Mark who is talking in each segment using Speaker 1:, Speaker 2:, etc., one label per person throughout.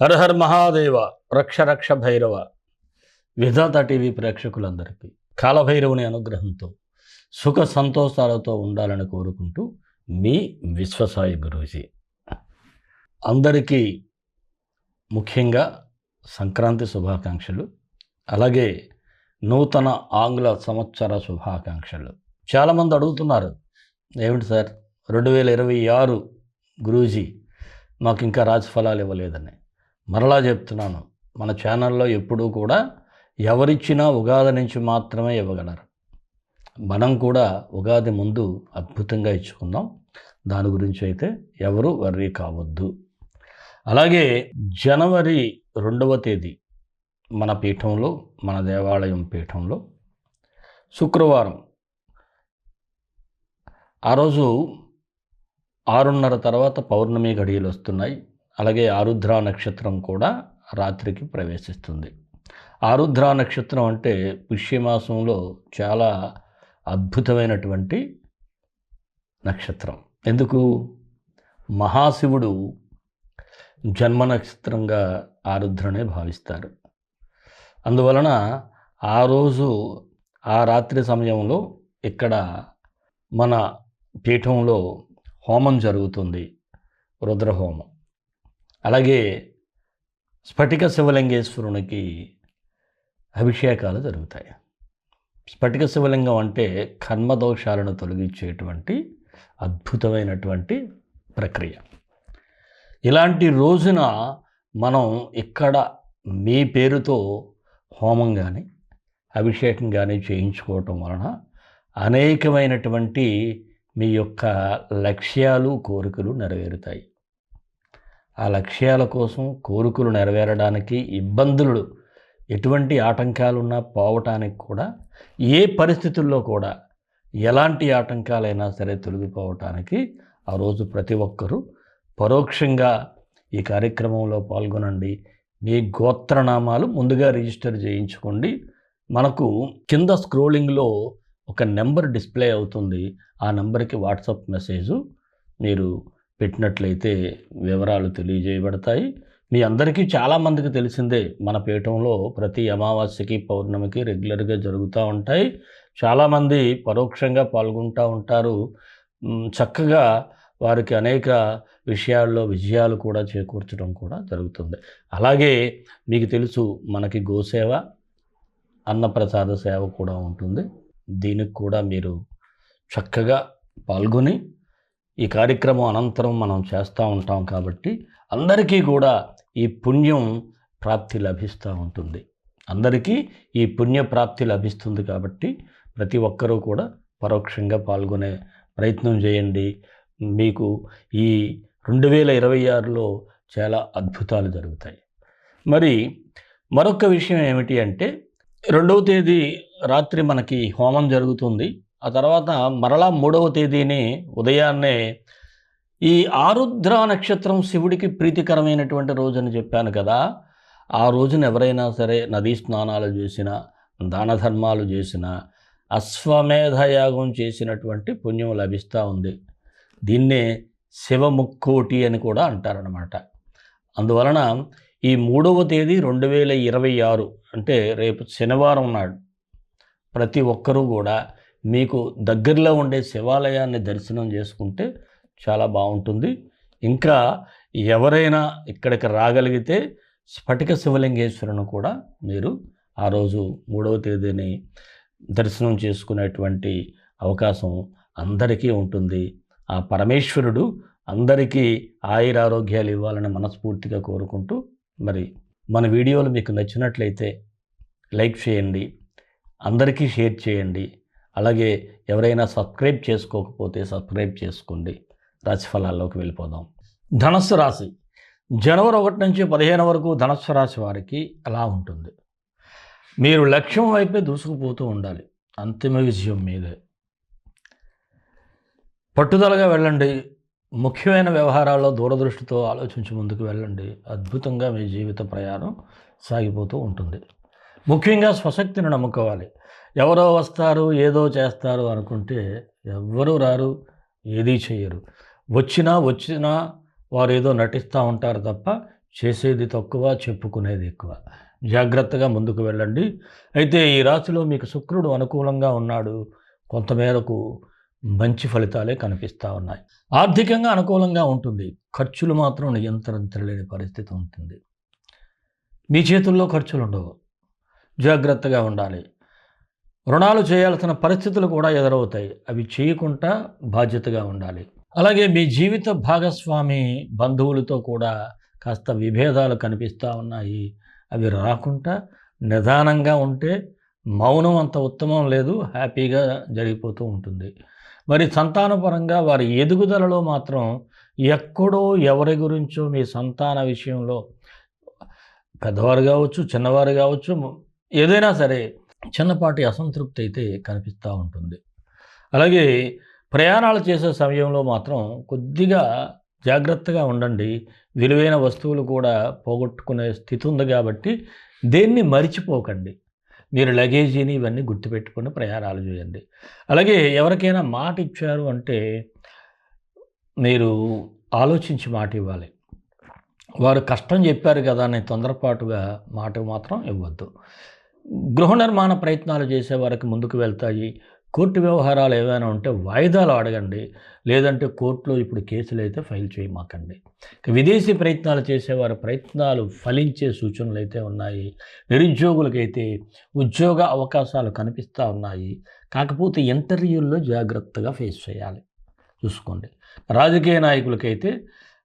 Speaker 1: హర her Mahadeva, రక్ష రక్ష భైరవ. విధాత TV ప్రేక్షకులందరికీ కాలభైరవుని అనుగ్రహంతో సుఖ సంతోషాలతో ఉండాలని కోరుకుంటూ మీ విశ్వసాయి గురూజీ. అందరికీ ముఖ్యంగా సంక్రాంతి శుభాకాంక్షలు, అలాగే నూతన ఆంగ్ల సంవత్సర శుభాకాంక్షలు. చాలామంది అడుగుతున్నారు, ఏమిటి సార్ 2026 గురూజీ మాకు ఇంకా రాశిఫలాలు ఇవ్వలేదని. మరలా చెప్తున్నాను, మన ఛానల్లో ఎప్పుడూ కూడా ఎవరిచ్చినా ఉగాది నుంచి మాత్రమే ఇవ్వగలరు. మనం కూడా ఉగాది ముందు అద్భుతంగా ఇచ్చుకుందాం, దాని గురించి అయితే ఎవరు వర్రీ కావద్దు. అలాగే జనవరి 2వ తేదీ మన పీఠంలో, మన దేవాలయం పీఠంలో శుక్రవారం, ఆ రోజు 6:30 తర్వాత పౌర్ణమి గడియలు వస్తున్నాయి. అలాగే ఆరుద్ర నక్షత్రం కూడా రాత్రికి ప్రవేశిస్తుంది. ఆరుద్ర నక్షత్రం అంటే పుష్యమాసంలో చాలా అద్భుతమైనటువంటి నక్షత్రం. ఎందుకు? మహాశివుడు జన్మ నక్షత్రంగా ఆరుద్రనే భావిస్తారు. అందువలన ఆ రోజు ఆ రాత్రి సమయంలో ఇక్కడ మన పీఠంలో హోమం జరుగుతుంది, రుద్రహోమం. అలాగే స్ఫటిక శివలింగేశ్వరునికి అభిషేకాలు జరుగుతాయి. స్ఫటిక శివలింగం అంటే కర్మదోషాలను తొలగించేటువంటి అద్భుతమైనటువంటి ప్రక్రియ. ఇలాంటి రోజున మనం ఇక్కడ మీ పేరుతో హోమం కానీ అభిషేకం కానీ చేయించుకోవటం వలన అనేకమైనటువంటి మీ యొక్క లక్ష్యాలు, కోరికలు నెరవేరుతాయి. ఆ లక్ష్యాల కోసం, కోరికలు నెరవేరడానికి, ఇబ్బందులు ఎటువంటి ఆటంకాలున్నా పోవటానికి కూడా, ఏ పరిస్థితుల్లో కూడా ఎలాంటి ఆటంకాలైనా సరే తొలగిపోవటానికి ఆ రోజు ప్రతి ఒక్కరూ పరోక్షంగా ఈ కార్యక్రమంలో పాల్గొనండి. మీ గోత్రనామాలు ముందుగా రిజిస్టర్ చేయించుకోండి. మనకు కింద స్క్రోలింగ్లో ఒక నెంబర్ డిస్ప్లే అవుతుంది. ఆ నెంబర్కి వాట్సాప్ మెసేజు మీరు పెట్టినట్లయితే వివరాలు తెలియజేయబడతాయి. మీ అందరికీ చాలామందికి తెలిసిందే, మన పీఠంలో ప్రతి అమావాస్యకి, పౌర్ణమికి రెగ్యులర్గా జరుగుతూ ఉంటాయి. చాలామంది పరోక్షంగా పాల్గొంటూ ఉంటారు. చక్కగా వారికి అనేక విషయాల్లో విజయాలు కూడా చేకూర్చడం కూడా జరుగుతుంది. అలాగే మీకు తెలుసు, మనకి గోసేవ, అన్నప్రసాద సేవ కూడా ఉంటుంది. దీనికి కూడా మీరు చక్కగా పాల్గొని ఈ కార్యక్రమం అనంతరం మనం చేస్తూ ఉంటాం కాబట్టి అందరికీ కూడా ఈ పుణ్యం ప్రాప్తి లభిస్తూ ఉంటుంది. అందరికీ ఈ పుణ్య ప్రాప్తి లభిస్తుంది కాబట్టి ప్రతి ఒక్కరూ కూడా పరోక్షంగా పాల్గొనే ప్రయత్నం చేయండి. మీకు ఈ 2026లో చాలా అద్భుతాలు జరుగుతాయి. మరి మరొక విషయం ఏమిటి అంటే, 2వ తేదీ రాత్రి మనకి హోమం జరుగుతుంది. ఆ తర్వాత మరలా 3వ తేదీని ఉదయాన్నే ఈ ఆరుద్ర నక్షత్రం శివుడికి ప్రీతికరమైనటువంటి రోజు అని చెప్పాను కదా. ఆ రోజున ఎవరైనా సరే నదీ స్నానాలు చేసినా, దాన ధర్మాలు చేసినా, అశ్వమేధయాగం చేసినటువంటి పుణ్యం లభిస్తూ ఉంది. దీన్నే శివముక్కోటి అని కూడా అంటారనమాట. అందువలన ఈ 3వ తేదీ 2026 అంటే రేపు శనివారం నాడు ప్రతి ఒక్కరూ కూడా మీకు దగ్గరలో ఉండే శివాలయాన్ని దర్శనం చేసుకుంటే చాలా బాగుంటుంది. ఇంకా ఎవరైనా ఇక్కడికి రాగలిగితే స్ఫటిక శివలింగేశ్వరుని కూడా మీరు ఆ రోజు 3వ తేదీని దర్శనం చేసుకునేటువంటి అవకాశం అందరికీ ఉంటుంది. ఆ పరమేశ్వరుడు అందరికీ ఆయురారోగ్యాలు ఇవ్వాలని మనస్ఫూర్తిగా కోరుకుంటూ, మరి మన వీడియోలు మీకు నచ్చినట్లయితే లైక్ చేయండి, అందరికీ షేర్ చేయండి. అలాగే ఎవరైనా సబ్స్క్రైబ్ చేసుకోకపోతే సబ్స్క్రైబ్ చేసుకోండి. రాశిఫలాల్లోకి వెళ్ళిపోదాం. ధనస్సు రాశి జనవరి 1 నుంచి 15 వరకు ధనస్సు రాశి వారికి ఎలా ఉంటుంది? మీరు లక్ష్యం వైపే దూసుకుపోతూ ఉండాలి. అంతిమ విజయం మీదే. పట్టుదలగా వెళ్ళండి. ముఖ్యమైన వ్యవహారాల్లో దూరదృష్టితో ఆలోచించి ముందుకు వెళ్ళండి. అద్భుతంగా మీ జీవిత ప్రయాణం సాగిపోతూ ఉంటుంది. ముఖ్యంగా స్వశక్తిని నమ్ముకోవాలి. ఎవరో వస్తారు, ఏదో చేస్తారు అనుకుంటే ఎవ్వరూ రారు, ఏదీ చేయరు. వచ్చినా వారు ఏదో నటిస్తూ ఉంటారు తప్ప చేసేది తక్కువ, చెప్పుకునేది ఎక్కువ. జాగ్రత్తగా ముందుకు వెళ్ళండి. అయితే ఈ రాశిలో మీకు శుక్రుడు అనుకూలంగా ఉన్నాడు. కొంతమేరకు మంచి ఫలితాలే కనిపిస్తూ ఉన్నాయి. ఆర్థికంగా అనుకూలంగా ఉంటుంది. ఖర్చులు మాత్రం నియంత్రించలేని పరిస్థితి ఉంటుంది. మీ చేతుల్లో ఖర్చులుండవు. జాగ్రత్తగా ఉండాలి. రుణాలు చేయాల్సిన పరిస్థితులు కూడా ఎదురవుతాయి. అవి చేయకుండా బాధ్యతగా ఉండాలి. అలాగే మీ జీవిత భాగస్వామి బంధువులతో కూడా కాస్త విభేదాలు కనిపిస్తూ ఉన్నాయి. అవి రాకుండా నిదానంగా ఉంటే మౌనం అంత ఉత్తమం లేదు, హ్యాపీగా జరిగిపోతూ ఉంటుంది. మరి సంతానపరంగా వారి ఎదుగుదలలో మాత్రం ఎక్కడో ఎవరి గురించో మీ సంతాన విషయంలో పెద్దవారు కావచ్చు, చిన్నవారు కావచ్చు, ఏదైనా సరే చిన్నపాటి అసంతృప్తి అయితే కనిపిస్తూ ఉంటుంది. అలాగే ప్రయాణాలు చేసే సమయంలో మాత్రం కొద్దిగా జాగ్రత్తగా ఉండండి. విలువైన వస్తువులు కూడా పోగొట్టుకునే స్థితి ఉంది కాబట్టి దేన్ని మరిచిపోకండి. మీరు లగేజీని ఇవన్నీ గుర్తుపెట్టుకొని ప్రయాణాలు చేయండి. అలాగే ఎవరికైనా మాట ఇచ్చారు అంటే మీరు ఆలోచించి మాట ఇవ్వాలి. వారు కష్టం చెప్పారు కదా అని తొందరపాటుగా మాట మాత్రం ఇవ్వద్దు. గృహ నిర్మాణ ప్రయత్నాలు చేసే వారికి ముందుకు వెళ్తాయి. కోర్టు వ్యవహారాలు ఏవైనా ఉంటే వాయిదాలు అడగండి. లేదంటే కోర్టులో ఇప్పుడు కేసులు అయితే ఫైల్ చేయమాకండి. విదేశీ ప్రయత్నాలు చేసేవారి ప్రయత్నాలు ఫలించే సూచనలు అయితే ఉన్నాయి. నిరుద్యోగులకైతే ఉద్యోగ అవకాశాలు కనిపిస్తూ ఉన్నాయి. కాకపోతే ఇంటర్వ్యూల్లో జాగ్రత్తగా ఫేస్ చేయాలి, చూసుకోండి. రాజకీయ నాయకులకైతే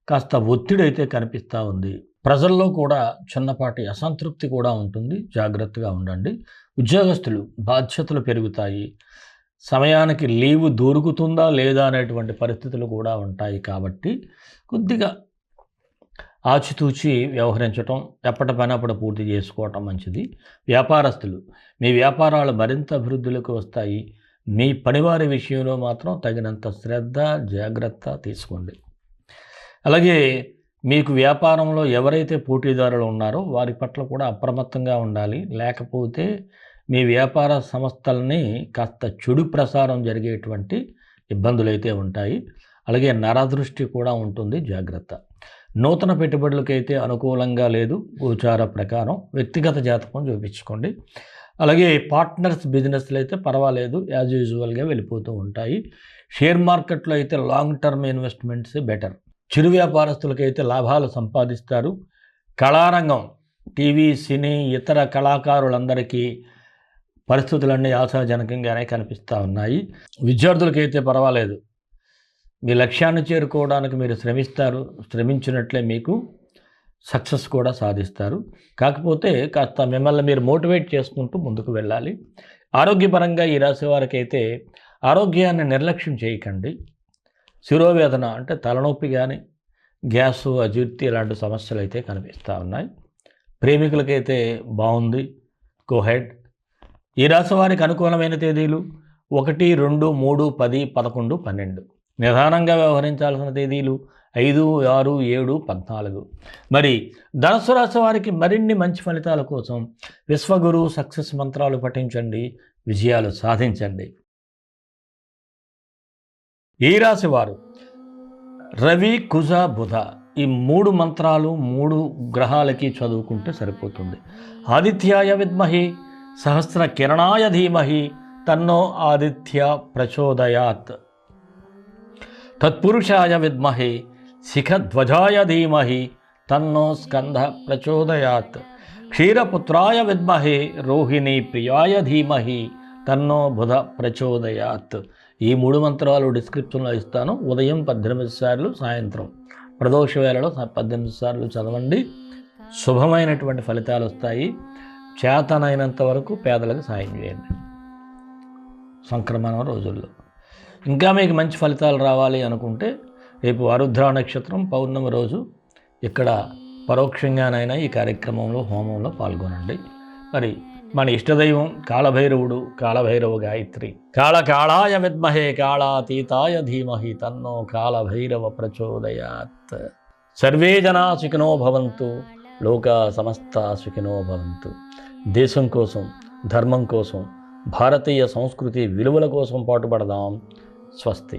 Speaker 1: కాస్త ఒత్తిడి అయితే కనిపిస్తూ ఉంది. ప్రజల్లో కూడా చిన్నపాటి అసంతృప్తి కూడా ఉంటుంది. జాగ్రత్తగా ఉండండి. ఉద్యోగస్తులు బాధ్యతలు పెరుగుతాయి. సమయానికి లీవు దొరుకుతుందా లేదా అనేటువంటి పరిస్థితులు కూడా ఉంటాయి. కాబట్టి కొద్దిగా ఆచితూచి వ్యవహరించటం, ఎప్పటి పని అప్పుడు పూర్తి చేసుకోవటం మంచిది. వ్యాపారస్తులు మీ వ్యాపారాలు మరింత అభివృద్ధిలోకి వస్తాయి. మీ పనివారి విషయంలో మాత్రం తగినంత శ్రద్ధ, జాగ్రత్త తీసుకోండి. అలాగే మీకు వ్యాపారంలో ఎవరైతే పోటీదారులు ఉన్నారో వారి పట్ల కూడా అప్రమత్తంగా ఉండాలి. లేకపోతే మీ వ్యాపార సంస్థలని కాస్త చెడు ప్రసారం జరిగేటువంటి ఇబ్బందులు అయితే ఉంటాయి. అలాగే నరదృష్టి కూడా ఉంటుంది, జాగ్రత్త. నూతన పెట్టుబడులకైతే అనుకూలంగా లేదు. గోచార ప్రకారం వ్యక్తిగత జాతకం చూపించుకోండి. అలాగే పార్ట్నర్స్ బిజినెస్లు అయితే పర్వాలేదు, యాజ్ యూజువల్గా వెళ్ళిపోతూ ఉంటాయి. షేర్ మార్కెట్లో అయితే లాంగ్ టర్మ్ ఇన్వెస్ట్మెంట్స్ బెటర్. చిరు వ్యాపారస్తులకైతే లాభాలు సంపాదిస్తారు. కళారంగం, టీవీ, సినీ, ఇతర కళాకారులందరికీ పరిస్థితులన్నీ ఆశాజనకంగానే కనిపిస్తూ ఉన్నాయి. విద్యార్థులకైతే పర్వాలేదు. మీ లక్ష్యాన్ని చేరుకోవడానికి మీరు శ్రమిస్తారు. శ్రమించినట్లే మీకు సక్సెస్ కూడా సాధిస్తారు. కాకపోతే కాస్త మిమ్మల్ని మీరు మోటివేట్ చేసుకుంటూ ముందుకు వెళ్ళాలి. ఆరోగ్యపరంగా ఈ రాశి వారికైతే ఆరోగ్యాన్ని నిర్లక్ష్యం చేయకండి. శిరోవేదన అంటే తలనొప్పి కానీ, గ్యాసు, అజీర్తి ఇలాంటి సమస్యలు అయితే కనిపిస్తూ ఉన్నాయి. ప్రేమికులకైతే బాగుంది, గోహెడ్. ఈ రాశి వారికి అనుకూలమైన తేదీలు 1, 2, 3, 10, 11, 12. నిదానంగా వ్యవహరించాల్సిన తేదీలు 5, 6, 7, 14. మరి ధనుస్సు రాశి వారికి మరిన్ని మంచి ఫలితాల కోసం విశ్వగురు సక్సెస్ మంత్రాలు పఠించండి, విజయాలు సాధించండి. ఈ రాశి వారు రవి, కుజ, బుధ ఈ 3 మంత్రాలు 3 గ్రహాలకి చదువుకుంటే సరిపోతుంది. ఆదిత్యాయ విద్మహి సహస్ర కిరణాయ ధీమహి తన్నో ఆదిత్య ప్రచోదయాత్. తత్పురుషాయ విద్మహి శిఖధ్వజాయ ధీమహి తన్నో స్కంధ ప్రచోదయాత్. క్షీరపుత్రాయ విద్మహి రోహిణీ ప్రియాయ ధీమహి తన్నో బుధ ప్రచోదయాత్. ఈ 3 మంత్రాలు డిస్క్రిప్షన్లో ఇస్తాను. ఉదయం 18 సార్లు, సాయంత్రం ప్రదోష వేళలో 18 సార్లు చదవండి. శుభమైనటువంటి ఫలితాలు వస్తాయి. చేతనైనంత వరకు పేదలకు సాయం చేయండి సంక్రమణ రోజుల్లో. ఇంకా మీకు మంచి ఫలితాలు రావాలి అనుకుంటే రేపు ఆరుద్ర నక్షత్రం పౌర్ణమి రోజు ఇక్కడ పరోక్షంగానైనా ఈ కార్యక్రమంలో, హోమంలో పాల్గొనండి. మరి మన ఇష్టదైవం కాళభైరవుడు, కాళభైరవ గాయత్రి. కాళకాళాయ విద్మహే కాళాతీతాయ ధీమహి తన్నో కాళభైరవ ప్రచోదయాత్. సర్వే జనా సుఖినో భవంతు, లోకా సమస్త సుఖినో భవంతు. దేశం కోసం, ధర్మం కోసం, భారతీయ సంస్కృతి విలువల కోసం పాటుపడదాం. స్వస్తి.